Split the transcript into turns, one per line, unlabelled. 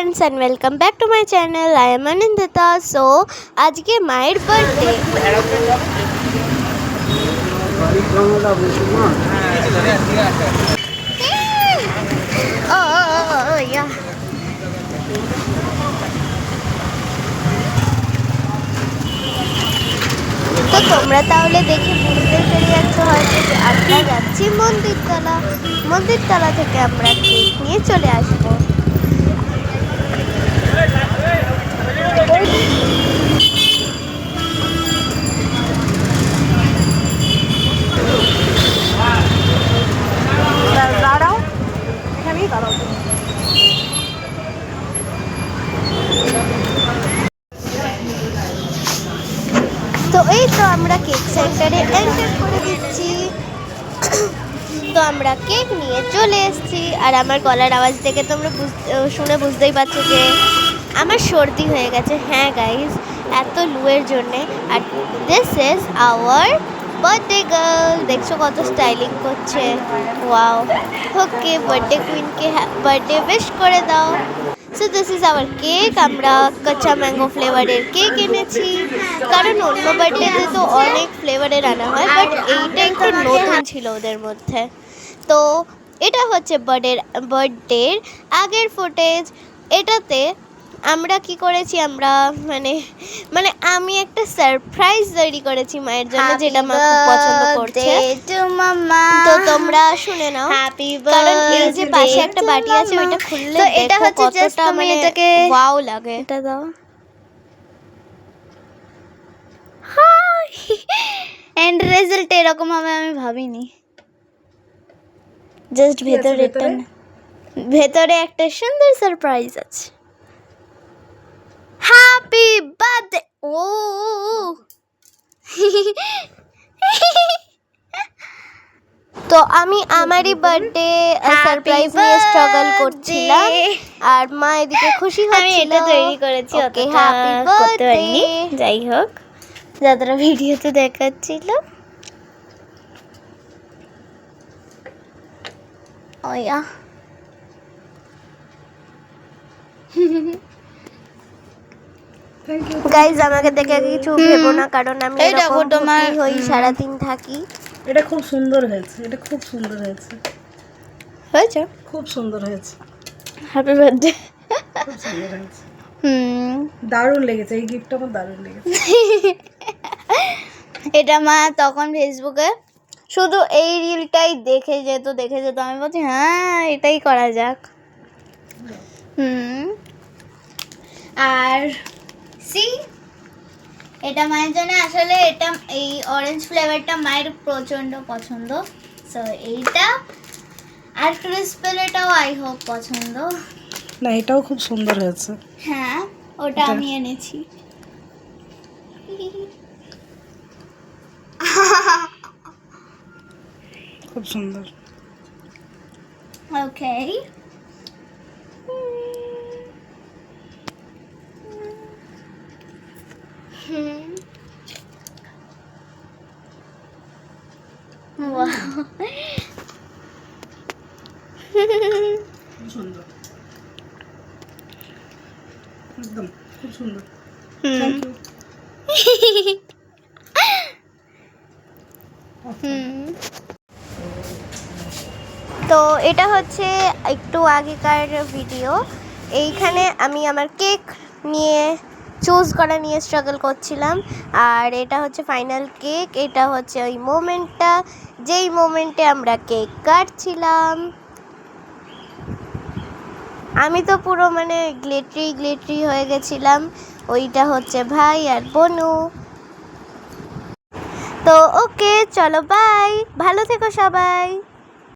friends and welcome back to my channel. I am Anindita. So আজকে মায়ের birthday. তো তোমরা তাহলে দেখে বুঝতে পেরে যাচ্ছ হয়তো যে আমরা যাচ্ছি মন্দিরতলা থেকে আমরা কেক নিয়ে চলে আসবো। দাঁড়াও এখানেই দাঁড়াও। তো এই তো আমরা কেক সেন্টারে এন্টার করে দিচ্ছি। তো আমরা কেক নিয়ে চলে এসেছি আর আমার গলার আওয়াজ থেকে তোমরা শুনে বুঝতেই পারছো যে আমার সর্দি হয়ে গেছে। হ্যাঁ গাইজ, এত লুয়ের জন্যে। আর this is our birthday girl. দেখছো কত স্টাইলিং করছে। ওয়াও, ওকে বার্থডে কুইনকে বার্থডে উইশ করে দাও। So this is our cake. আমরা কাঁচা ম্যাঙ্গো ফ্লেভারের কেক এনেছি, কারণ অন্য বার্থডেতে তো অনেক ফ্লেভারের আনা হয়, বাট এইটা একটু নতুন ছিল ওদের মধ্যে। তো এটা হচ্ছে বার্থডের আগের ফুটেজ। এটাতে আমরা কি করেছি, আমরা মানে আমি একটা সারপ্রাইজ তৈরি করেছি মায়ের জন্য, যেটা মা খুব পছন্দ করছে। তো তোমরা শুনে নাও, কারণ এই যে পাশে একটা বাটি আছে ওইটা খুললে এটা হচ্ছে কতটা মানে এটাকে ওয়াও লাগে। এটা দাও। এন্ড রেজাল্ট এরকম হবে আমি ভাবিনি। জাস্ট ভেতরে একটা সুন্দর সারপ্রাইজ আছে। Happy birthday. ও তো আমি আমারই বার্থডে সারপ্রাইজ নিয়ে স্ট্রাগল করছিলাম আর মা এদিকে খুশি হচ্ছিল। আমি এটা তৈরি করেছি, ওকে হ্যাপি বার্থডে। যাই হোক, যারা ভিডিওতে দেখাচ্ছিল ওয়া গাইজ, আমাকে দেখে কিছু ভেবো না, কারণ আমি এরকম হই সারাদিন থাকি।
এটা খুব সুন্দর হয়েছে, এটা খুব সুন্দর হয়েছে, খুব সুন্দর হয়েছে।
Happy birthday.
খুব সুন্দর হয়েছে। দারুণ লেগেছে, এই গিফটটা আমার দারুণ লেগেছে।
এটা মা তখন ফেসবুকে শুধু এই রিলটাই দেখে যেত। আমি বলছি হ্যাঁ এটাই করা যাক। আর এটা মায়ের জন্য, আসলে এটা এই অরেঞ্জ ফ্লেভারটা মায়ের প্রচন্ড পছন্দ। সো এইটা আর ক্রিসপেল, এটাও আই হোপ পছন্দ।
না, এটাও খুব সুন্দর হয়েছে।
হ্যাঁ, ওটা আমি এনেছি।
খুব সুন্দর।
ওকে,
খুব সুন্দর, একদম খুব সুন্দর। Thank you.
তো এটা হচ্ছে একটু আগেকার ভিডিও। এইখানে আমি আমার কেক নিয়ে চুজ করা নিয়ে স্ট্রাগল করছিলাম, আর এটা হচ্ছে ফাইনাল কেক। এটা হচ্ছে ওই মোমেন্টটা, যেই মোমেন্টে আমরা কেক কাটছিলাম। আমি তো পুরো মানে গ্লিটারি হয়ে গেছিলাম। ওইটা হচ্ছে ভাই আর বনু। তো ওকে, চলো বাই, ভালো থেকো সবাই।